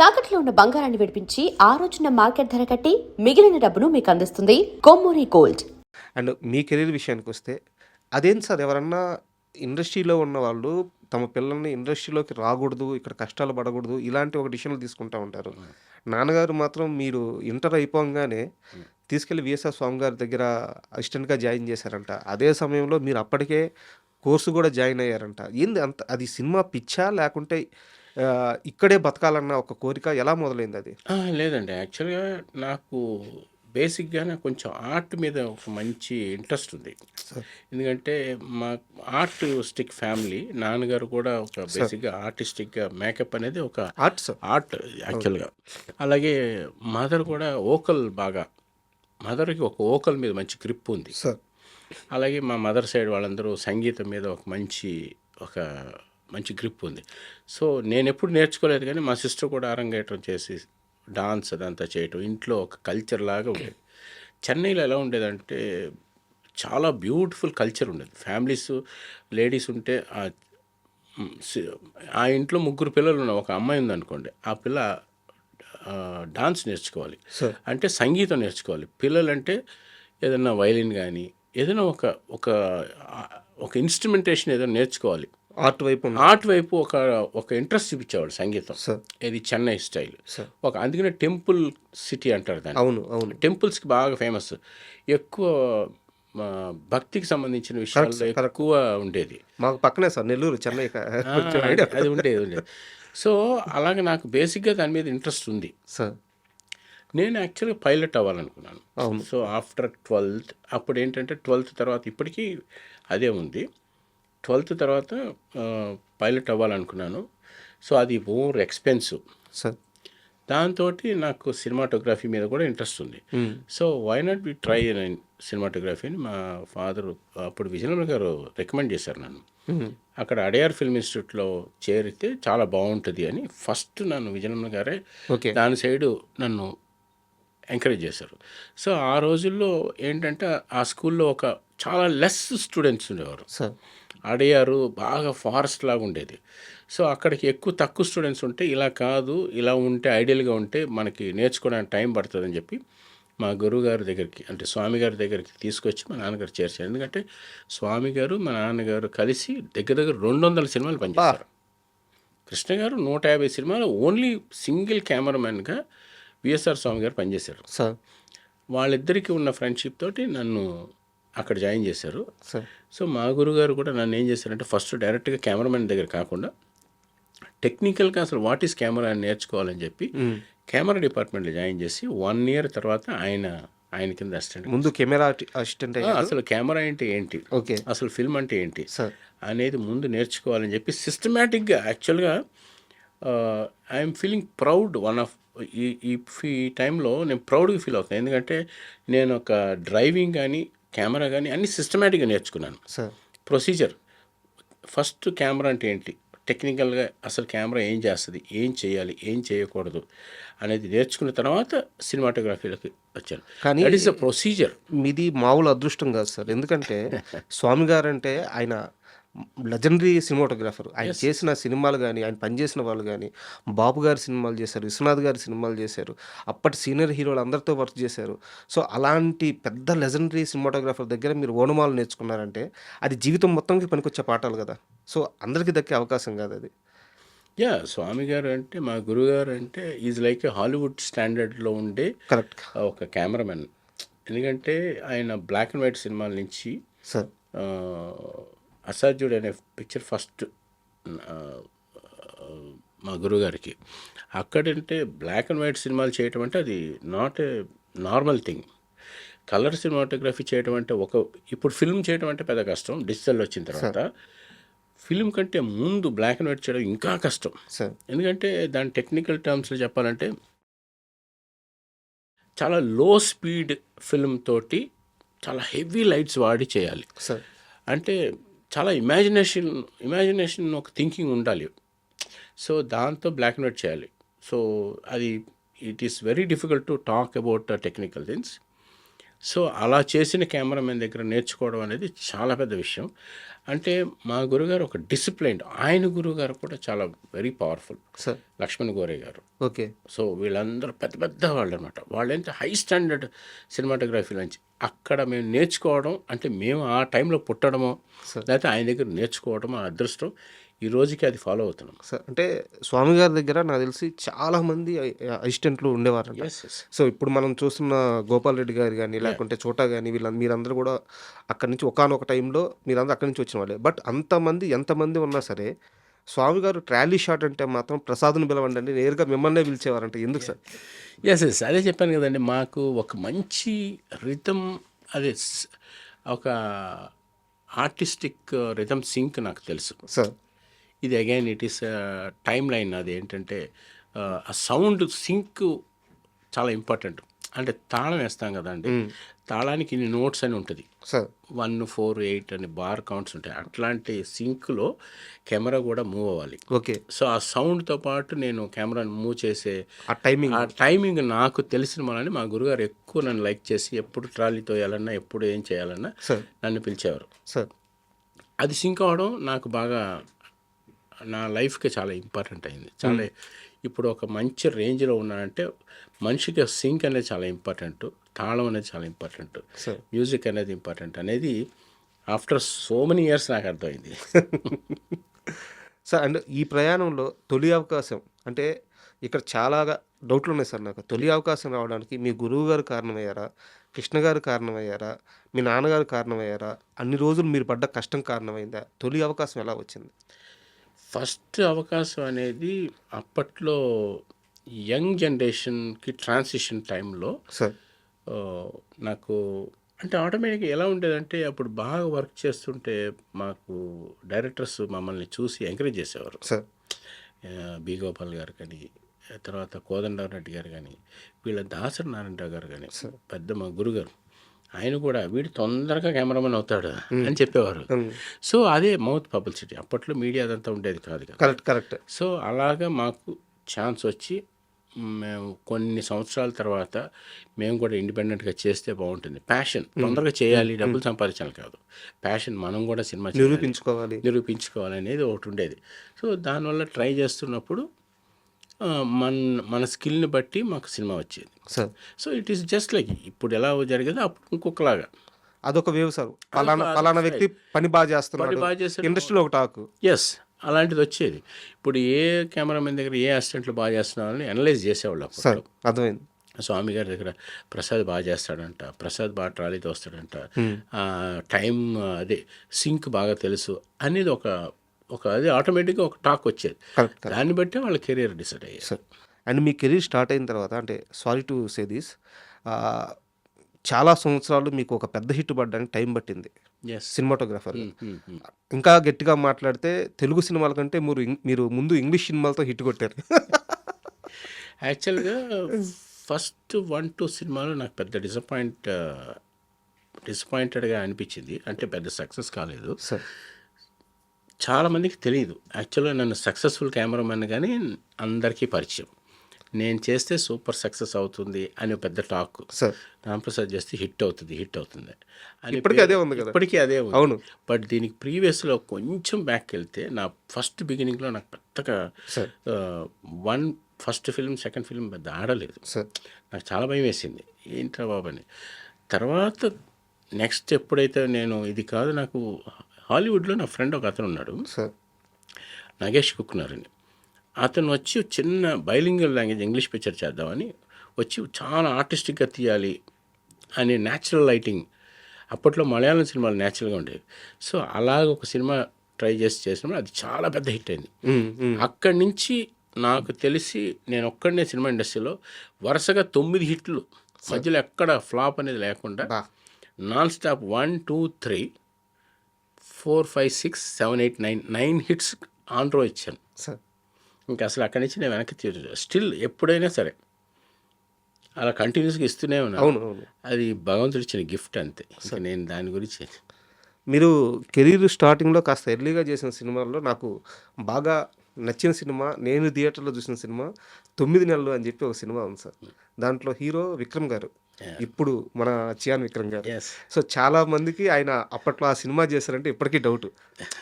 తాకట్లో ఉన్న బంగారాన్ని విడిపించి ఆ రోజున మార్కెట్ ధర కట్టి మిగిలిన డబ్బును మీకు అందిస్తుంది Kommuri gold. And me career విషయానికి వస్తే అదేంటి సార్ ఎవరన్నా ఇండస్ట్రీలో ఉన్న వాళ్ళు తమ పిల్లల్ని ఇండస్ట్రీలోకి రాకూడదు, ఇక్కడ కష్టాలు పడకూడదు ఇలాంటి ఒక డిసిషన్లు తీసుకుంటా ఉంటారు. నాన్నగారు మాత్రం మీరు ఇంటర్ అయిపోగానే తీసుకెళ్ళి విఎస్ఆర్ స్వామి గారి దగ్గర అసిస్టెంట్గా జాయిన్ చేశారంట. అదే సమయంలో మీరు అప్పటికే కోర్సు కూడా జాయిన్ అయ్యారంట. ఏంది అంత అది సినిమా పిచ్చా లేకుంటే ఇక్కడే బతకాలన్న ఒక కోరిక ఎలా మొదలైంది అది? లేదండి. యాక్చువల్‌గా నాకు బేసిక్‌గానే కొంచెం ఆర్ట్ మీద ఒక మంచి ఇంట్రెస్ట్ ఉంది. సార్ ఎందుకంటే మా ఆర్టిస్టిక్ ఫ్యామిలీ. నాన్నగారు కూడా ఒక సార్ బేసిక్‌గా ఆర్టిస్టిక్‌గా మేకప్ అనేది ఒక ఆర్ట్ సార్ ఆర్ట్ యాక్చువల్‌గా. అలాగే మదర్ కూడా వోకల్ బాగా. మదర్‌కి ఒక వోకల్ మీద మంచి గ్రిప్ ఉంది. సార్ అలాగే మా మదర్ సైడ్ వాళ్ళందరూ సంగీతం మీద ఒక మంచి గ్రిప్ ఉంది. సో నేనెప్పుడు నేర్చుకోలేదు కానీ మా సిస్టర్ కూడా అరంగేట్రం చేసి డాన్స్ అదంతా చేయటం ఇంట్లో ఒక కల్చర్ లాగా ఉండేది. చెన్నైలో ఎలా ఉండేదంటే చాలా బ్యూటిఫుల్ కల్చర్ ఉండేది. ఫ్యామిలీస్ లేడీస్ ఉంటే ఆ ఇంట్లో ముగ్గురు పిల్లలు ఉన్న ఒక అమ్మాయి ఉందనుకోండి, ఆ పిల్ల డాన్స్ నేర్చుకోవాలి, సార్ అంటే సంగీతం నేర్చుకోవాలి. పిల్లలంటే ఏదైనా వైలిన్ కానీ ఏదైనా ఒక ఒక ఒక ఇన్స్ట్రుమెంటేషన్ ఏదైనా నేర్చుకోవాలి. ఆర్ట్ వైపు ఉంది. ఆర్ట్ వైపు ఒక ఇంట్రెస్ట్ చూపించేవాడు సంగీతం. సార్ ఇది చెన్నై స్టైల్. సార్ అందుకనే టెంపుల్ సిటీ అంటారు దాన్ని. అవును అవును టెంపుల్స్కి బాగా ఫేమస్. ఎక్కువ భక్తికి సంబంధించిన విషయాల్లో కరెక్ట్ కరెక్ట్. ఎక్కువ ఉండేది. మాకు పక్కనే సార్ నెల్లూరు, చెన్నై ఆ, కొంచెం ఐడియా. అది ఉండేది. సో అలాగే నాకు బేసిక్గా దాని మీద ఇంట్రెస్ట్ ఉంది. సార్ నేను యాక్చువల్గా పైలట్ అవ్వాలనుకున్నాను. అవును సో ఆఫ్టర్ 12th అప్పుడు ఏంటంటే 12th తర్వాత ఇప్పటికీ అదే ఉంది. 12th తర్వాత పైలట్ అవ్వాలనుకున్నాను. సో అది మోర్ ఎక్స్పెన్సివ్. సార్ దాంతో నాకు సినిమాటోగ్రఫీ మీద కూడా ఇంట్రెస్ట్ ఉంది. So why not be try cinematography అని మా ఫాదర్ అప్పుడు విజయనగరం గారు రికమెండ్ చేశారు నన్ను. అక్కడ అడయార్ ఫిల్మ్ ఇన్స్టిట్యూట్లో చేరితే చాలా బాగుంటుంది అని ఫస్ట్ నన్ను విజయనగరం గారే ఓకే దాని సైడు నన్ను ఎంకరేజ్ చేశారు. సో ఆ రోజుల్లో ఏంటంటే ఆ స్కూల్లో చాలా లెస్ స్టూడెంట్స్ ఉండేవారు. సార్ అడయారు బాగా ఫారెస్ట్ లాగా ఉండేది. సో అక్కడికి తక్కువ స్టూడెంట్స్ ఉంటే ఇలా కాదు, ఇలా ఉంటే ఐడియల్గా ఉంటే మనకి నేర్చుకోవడానికి టైం పడుతుందని చెప్పి మా గురువు గారి దగ్గరికి, అంటే స్వామి గారి దగ్గరికి తీసుకొచ్చి మా నాన్నగారు చేర్చారు. ఎందుకంటే స్వామి గారు మా నాన్నగారు కలిసి దగ్గర 200 సినిమాలు పనిచేశారు. కృష్ణ గారు 150 సినిమాలు ఓన్లీ సింగిల్ కెమెరామెన్గా విఎస్ఆర్ స్వామి గారు పనిచేశారు. సార్ వాళ్ళిద్దరికీ ఉన్న ఫ్రెండ్షిప్ తోటి నన్ను అక్కడ జాయిన్ చేశారు. సార్ సో మా గురుగారు కూడా నన్ను ఏం చేశారంటే ఫస్ట్ డైరెక్ట్గా కెమెరామెన్ దగ్గర కాకుండా టెక్నికల్గా అసలు వాట్ ఈస్ కెమెరా అని నేర్చుకోవాలని చెప్పి కెమెరా డిపార్ట్మెంట్లో జాయిన్ చేసి 1 year తర్వాత ఆయన కింద అసిస్టెంట్. ముందు కెమెరా అసిస్టెంట్ అసలు కెమెరా అంటే ఏంటి, ఓకే అసలు ఫిల్మ్ అంటే ఏంటి సార్ అనేది ముందు నేర్చుకోవాలని చెప్పి సిస్టమేటిక్గా యాక్చువల్గా ఐఎమ్ ఫీలింగ్ ప్రౌడ్. ఈ టైంలో నేను ప్రౌడ్గా ఫీల్ అవుతాను. ఎందుకంటే నేను ఒక డ్రైవింగ్ కానీ కెమెరా కానీ అన్నీ సిస్టమేటిక్గా నేర్చుకున్నాను. సార్ ప్రొసీజర్ ఫస్ట్ కెమెరా అంటే ఏంటి, టెక్నికల్గా అసలు కెమెరా ఏం చేస్తుంది, ఏం చేయాలి, ఏం చేయకూడదు అనేది నేర్చుకున్న తర్వాత సినిమాటోగ్రఫీలోకి వచ్చాను. కానీ దట్ ఈస్ ద ప్రొసీజర్. మీది మామూలు అదృష్టం కాదు సార్. ఎందుకంటే స్వామి గారు అంటే ఆయన లెజెండరీ సినిమాటోగ్రాఫర్. ఆయన చేసిన సినిమాలు కానీ, ఆయన పనిచేసిన వాళ్ళు కానీ, బాబు గారి సినిమాలు చేశారు, విశ్వనాథ్ గారి సినిమాలు చేశారు, అప్పటి సీనియర్ హీరోలు అందరితో వర్క్ చేశారు. సో అలాంటి పెద్ద లెజెండరీ సినిమాటోగ్రాఫర్ దగ్గర మీరు ఓనమాలు నేర్చుకున్నారంటే అది జీవితం మొత్తంకి పనికొచ్చే పాఠాలు కదా. సో అందరికీ దక్కే అవకాశం కాదు అది. స్వామి గారు అంటే మా గురుగారు అంటే ఈజ్ లైక్ హాలీవుడ్ స్టాండర్డ్లో ఉండే కరెక్ట్ ఒక కెమెరామెన్. ఎందుకంటే ఆయన బ్లాక్ అండ్ వైట్ సినిమాల నుంచి సార్ అసాధ్యుడు అనే పిక్చర్ ఫస్ట్ మా గురుగారికి. అక్కడంటే బ్లాక్ అండ్ వైట్ సినిమాలు చేయటం అంటే అది not a normal thing. Colour cinematography చేయటం అంటే ఇప్పుడు ఫిల్మ్ చేయడం అంటే పెద్ద కష్టం. డిజిటల్ వచ్చిన తర్వాత ఫిల్మ్ కంటే ముందు బ్లాక్ అండ్ వైట్ చేయడం ఇంకా కష్టం. సార్ ఎందుకంటే దాని టెక్నికల్ టర్మ్స్లో చెప్పాలంటే చాలా లో స్పీడ్ ఫిల్మ్ తోటి చాలా హెవీ లైట్స్ వాడి చేయాలి. సార్ అంటే చాలా ఇమాజినేషన్ ఒక థింకింగ్ ఉండాలి. సో దాంతో బ్లాక్ అండ్ వైట్ చేయాలి. సో అది it is very difficult to talk about technical things. So అలా చేసిన కెమెరామెన్ దగ్గర నేర్చుకోవడం అనేది చాలా పెద్ద విషయం. అంటే మా గురుగారు ఒక డిసిప్లైన్డ్, ఆయన గురుగారు కూడా చాలా వెరీ పవర్ఫుల్, సార్. లక్ష్మణ్ గోరే గారు. ఓకే. సో వీళ్ళందరూ పెద్ద పెద్ద వాళ్ళు అనమాట. వాళ్ళంతా హై స్టాండర్డ్ సినిమాటోగ్రఫీ నుంచి అక్కడ మేము నేర్చుకోవడం, అంటే మేము ఆ టైంలో పుట్టడమో లేకపోతే ఆయన దగ్గర నేర్చుకోవడమో ఆ అదృష్టం. ఈ రోజుకి అది ఫాలో అవుతున్నాం. సార్ అంటే స్వామి గారి దగ్గర నాకు తెలిసి చాలామంది అసిస్టెంట్లు ఉండేవారంట. ఎస్ ఎస్ సో ఇప్పుడు మనం చూస్తున్న గోపాల్ రెడ్డి గారు కానీ లేకుంటే చోటా కానీ మీరందరూ కూడా అక్కడి నుంచి ఒకానొక టైంలో మీరందరూ అక్కడి నుంచి వచ్చిన వాళ్ళే. బట్ అంతమంది ఎంతమంది ఉన్నా సరే స్వామి గారు ట్రాలీ షాట్ అంటే మాత్రం ప్రసాద్ని పిలవండి అండి నేరుగా మిమ్మల్నే పిలిచేవారంట. ఎందుకు సార్? ఎస్ ఎస్ అదే చెప్పాను కదండి, మాకు ఒక మంచి రిథమ్, అదే ఒక ఆర్టిస్టిక్ రిథమ్ సింక్ నాకు తెలుసు. సార్. ఇది again it is time line. అది ఏంటంటే ఆ సౌండ్ సింక్ చాలా ఇంపార్టెంట్. అంటే తాళం వేస్తాం కదండి, తాళానికి ఇన్ని నోట్స్ అని ఉంటుంది, సార్. 1, 4, 8 అని బార్ కౌంట్స్ ఉంటాయి. అట్లాంటి సింక్లో కెమెరా కూడా మూవ్ అవ్వాలి. ఓకే. సో ఆ సౌండ్తో పాటు నేను కెమెరాని మూవ్ చేసే ఆ టైమింగ్ ఆ టైమింగ్ నాకు తెలిసిన వాళ్ళని మా గురుగారు ఎక్కువ నన్ను లైక్ చేసి ఎప్పుడు ట్రాలీ తోయాలన్నా ఎప్పుడు ఏం చేయాలన్నా సార్. నన్ను పిలిచేవారు. సార్. అది సింక్ అవ్వడం నాకు బాగా నా లైఫ్కి చాలా ఇంపార్టెంట్ అయింది. చాలా ఇప్పుడు ఒక మంచి రేంజ్లో ఉన్నానంటే మనిషికి సింక్ అనేది చాలా ఇంపార్టెంట్, తాళం అనేది చాలా ఇంపార్టెంట్, సార్. మ్యూజిక్ అనేది ఇంపార్టెంట్ అనేది ఆఫ్టర్ సో మెనీ ఇయర్స్ నాకు అర్థమైంది. సార్ అండ్ ఈ ప్రయాణంలో తొలి అవకాశం అంటే ఇక్కడ చాలా డౌట్లు ఉన్నాయి సార్ నాకు. తొలి అవకాశం రావడానికి మీ గురువు గారు కారణమయ్యారా, కృష్ణ గారు కారణమయ్యారా, మీ నాన్నగారు కారణమయ్యారా, అన్ని రోజులు మీరు పడ్డ కష్టం కారణమైందా, తొలి అవకాశం ఎలా వచ్చింది? ఫస్ట్ అవకాశం అనేది అప్పట్లో యంగ్ జనరేషన్కి ట్రాన్సిషన్ టైంలో సార్. నాకు అంటే ఆటోమేటిక్గా ఎలా ఉండేదంటే అప్పుడు బాగా వర్క్ చేస్తుంటే మాకు డైరెక్టర్స్ మమ్మల్ని చూసి ఎంకరేజ్ చేసేవారు. సార్. బి గోపాల్ గారు కానీ, తర్వాత కోదండరావు గారు కానీ, వీళ్ళ దాసరి నారాయణరావు గారు కానీ, పెద్ద మా గురుగారు, ఆయన కూడా వీడు తొందరగా కెమెరామెన్ అవుతాడు అని చెప్పేవారు. సో అదే మౌత్ పబ్లిసిటీ. అప్పట్లో మీడియా అదంతా ఉండేది కాదు కదా. Correct correct. సో అలాగా మాకు ఛాన్స్ వచ్చి మేము కొన్ని సంవత్సరాల తర్వాత మేము కూడా ఇండిపెండెంట్గా చేస్తే బాగుంటుంది. ప్యాషన్, తొందరగా చేయాలి, డబ్బులు సంపాదించాలి కాదు, ప్యాషన్, మనం కూడా సినిమా నిరూపించుకోవాలి అనేది ఒకటి ఉండేది. సో దానివల్ల ట్రై చేస్తున్నప్పుడు మన స్కిల్ని బట్టి మాకు సినిమా వచ్చేది. So it is just like ఇప్పుడు ఎలా జరిగేదో అప్పుడు ఇంకొకలాగా అదొక వేవ్ సార్. పలానా వ్యక్తి పని బాగా చేస్తున్నాడు ఇండస్ట్రీలో ఒక టాక్. ఎస్, అలాంటిది వచ్చేది. ఇప్పుడు ఏ కెమెరామెన్ దగ్గర ఏ అసిస్టెంట్లు బాగా చేస్తున్నారని అనలైజ్ చేసేవాళ్ళు అప్పుడు. అర్థమైంది. స్వామి గారి దగ్గర ప్రసాద్ బాగా చేస్తాడంట, ప్రసాద్ బాగా ట్రాలీతో వస్తాడంట, టైం అదే సింక్ బాగా తెలుసు అనేది ఒక అది ఆటోమేటిక్గా ఒక టాక్ వచ్చేది. దాన్ని బట్టి వాళ్ళ కెరీర్ డిసైడ్ అయ్యారు. Sir and me career start అయిన తర్వాత అంటే సారీ టు సే దిస్ చాలా సంవత్సరాలు మీకు ఒక పెద్ద హిట్ పడడానికి టైం పట్టింది సినిమాటోగ్రాఫర్. ఇంకా గట్టిగా మాట్లాడితే తెలుగు సినిమాల కంటే మీరు ముందు ఇంగ్లీష్ సినిమాలతో హిట్ కొట్టారు. యాక్చువల్గా ఫస్ట్ 1-2 సినిమాలు నాకు పెద్ద డిసప్పాయింటెడ్గా అనిపించింది. అంటే పెద్ద సక్సెస్ కాలేదు. సార్ చాలామందికి తెలియదు యాక్చువల్గా నన్ను సక్సెస్ఫుల్ కెమెరామెన్ కానీ అందరికీ పరిచయం. నేను చేస్తే సూపర్ సక్సెస్ అవుతుంది అని పెద్ద టాక్. సార్ రాంప్రసాద్ చేస్తే హిట్ అవుతుంది అని ఇప్పటికీ అదే ఉంది కదా. ఇప్పటికీ అదే ఉంది. అవును. బట్ దీనికి ప్రీవియస్లో కొంచెం బ్యాక్ వెళ్తే నా ఫస్ట్ బిగినింగ్లో నాకు పెద్దగా ఫస్ట్ ఫిల్మ్ సెకండ్ ఫిల్మ్ పెద్ద ఆడలేదు. నాకు చాలా భయం వేసింది, ఏంట్రా బాబు అని. తర్వాత నెక్స్ట్ ఎప్పుడైతే నేను ఇది కాదు, నాకు హాలీవుడ్లో నా ఫ్రెండ్ ఒక అతను ఉన్నాడు, నాగేష్ కుక్నర్ అని. అతను వచ్చి చిన్న బైలింగ్వల్ లాంగ్వేజ్ ఇంగ్లీష్ పిక్చర్ చేద్దామని వచ్చి చాలా ఆర్టిస్టిక్గా తీయాలి అని న్యాచురల్ లైటింగ్, అప్పట్లో మలయాళం సినిమాలు న్యాచురల్గా ఉండేవి. సో అలాగ ఒక సినిమా ట్రై చేసినప్పుడు అది చాలా పెద్ద హిట్ అయింది. అక్కడి నుంచి నాకు తెలిసి నేను ఒక్కడనే సినిమా ఇండస్ట్రీలో వరుసగా 9 హిట్లు, మధ్యలో ఎక్కడ ఫ్లాప్ అనేది లేకుండా నాన్ స్టాప్ 1, 2, 3, 4, 5, 6, 7, 8, 9 హిట్స్ ఆన్ రో ఇచ్చాను. ఇంకా అసలు అక్కడి నుంచి నేను వెనక్కి స్టిల్ ఎప్పుడైనా సరే అలా కంటిన్యూస్గా ఇస్తూనే ఉన్నాను. అది భగవంతుడు ఇచ్చిన గిఫ్ట్ అంతే. ఇంకా నేను దాని గురించి. మీరు కెరీర్ స్టార్టింగ్లో కాస్త ఎర్లీగా చేసిన సినిమాల్లో నాకు బాగా నచ్చిన సినిమా, నేను థియేటర్‌లో చూసిన సినిమా 9 నెలలు అని చెప్పి ఒక సినిమా ఉంది సార్. దాంట్లో హీరో విక్రమ్ గారు. ఇప్పుడు మన చియాన్ విక్రమ్ గారు. ఎస్. సో చాలా మందికి ఆయన అప్పట్లో ఆ సినిమా చేశారంటే ఇప్పటికీ డౌట్.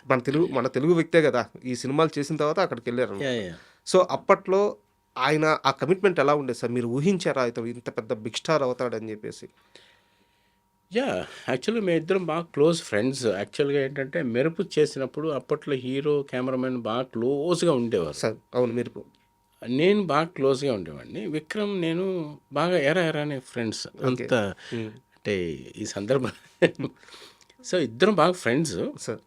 మన తెలుగు వ్యక్తే కదా! ఈ సినిమాలు చేసిన తర్వాత అక్కడికెళ్లారనమాట. యా యా సో అప్పట్లో ఆయన ఆ కమిట్మెంట్ ఎలా ఉండేది సార్? మీరు ఊహించారా ఇతను ఇంత పెద్ద బిగ్ స్టార్ అవుతాడని చెప్పేసి? యా యాక్చువల్లీ మేము ఇద్దరం బాగా క్లోజ్ ఫ్రెండ్స్. యాక్చువల్గా ఏంటంటే మెరుపు చేసినప్పుడు అప్పట్లో హీరో కెమెరామెన్ బాగా క్లోజ్గా ఉండేవారు. సార్ అవును మీరు నేను బాగా క్లోజ్గా ఉండేవాడిని. విక్రమ్ నేను బాగా ఎరా అనే ఫ్రెండ్స్ అంత అంటే ఈ సందర్భం. సో ఇద్దరం బాగా ఫ్రెండ్స్. సార్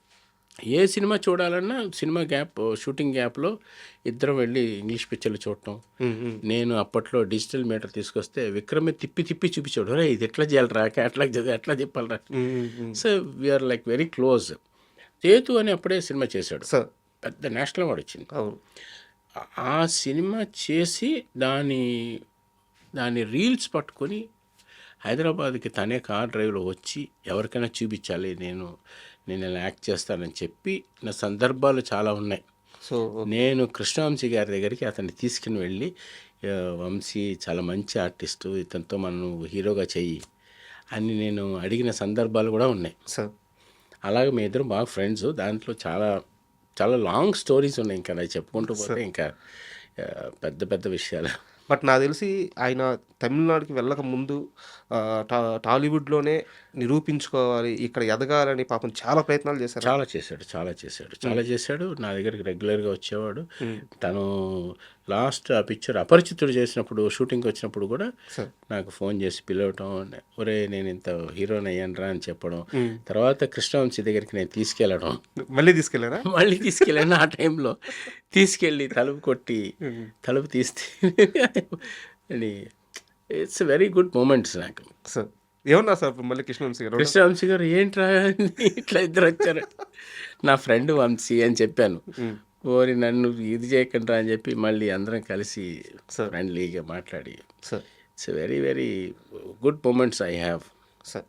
ఏ సినిమా చూడాలన్నా సినిమా గ్యాప్ షూటింగ్ గ్యాప్లో ఇద్దరం వెళ్ళి ఇంగ్లీష్ పిక్చర్లు చూడటం. నేను అప్పట్లో డిజిటల్ మీటర్ తీసుకొస్తే విక్రమే తిప్పి తిప్పి చూపించాడు, రే ఇది ఎట్లా చేయాలరా, ఎట్లా చెప్పాలరా. So we are like very close. Sethu అని అప్పుడే సినిమా చేశాడు, సార్ పెద్ద నేషనల్ అవార్డు వచ్చింది. అవును ఆ సినిమా చేసి దాని రీల్స్ పట్టుకొని హైదరాబాద్కి తనే కార్ డ్రైవ్లో వచ్చి ఎవరికైనా చూపించాలి, నేను ఇలా యాక్ట్ చేస్తానని చెప్పి నా సందర్భాలు చాలా ఉన్నాయి. సో నేను కృష్ణవంశీ గారి దగ్గరికి అతన్ని తీసుకుని వెళ్ళి, వంశీ చాలా మంచి ఆర్టిస్టు, ఇతనితో మనం హీరోగా చెయ్యి అని నేను అడిగిన సందర్భాలు కూడా ఉన్నాయి. సార్ అలాగే మీ ఇద్దరు బాగా ఫ్రెండ్స్. దాంట్లో చాలా చాలా లాంగ్ స్టోరీస్ ఉన్నాయి, ఇంకా అది చెప్పుకుంటూ పోతే ఇంకా పెద్ద పెద్ద విషయాలు. బట్ నాకు తెలిసి ఆయన తమిళనాడుకి వెళ్ళక ముందు టాలీవుడ్లోనే నిరూపించుకోవాలి, ఇక్కడ ఎదగాలని పాపం చాలా ప్రయత్నాలు చేశారు. చాలా చేశాడు. నా దగ్గరికి రెగ్యులర్గా వచ్చేవాడు. తను లాస్ట్ ఆ పిక్చర్ అపరిచితుడు చేసినప్పుడు షూటింగ్కి వచ్చినప్పుడు కూడా సార్ నాకు ఫోన్ చేసి పిలవటం, ఒరే నేను ఇంత హీరోని అయ్యానురా అని చెప్పడం. తర్వాత కృష్ణవంశీ దగ్గరికి నేను తీసుకెళ్ళడం, మళ్ళీ తీసుకెళ్ళారా? మళ్ళీ తీసుకెళ్ళాను. ఆ టైంలో తీసుకెళ్ళి తలుపు కొట్టి తలుపు తీస్తే ఇట్స్ వెరీ గుడ్ మూమెంట్స్ నాకు. సార్ ఏమన్నా సార్ మళ్ళీ కృష్ణవంశీ గారు? కృష్ణవంశీ గారు ఏంట్రా ఇట్లా ఇద్దరు వచ్చారు, నా ఫ్రెండ్ వంశీ అని చెప్పాను. ఓరి నన్ను ఇది చేయకుండా అని చెప్పి మళ్ళీ అందరం కలిసి ఫ్రెండ్లీగా మాట్లాడి sir it's very very good moments I have. Sir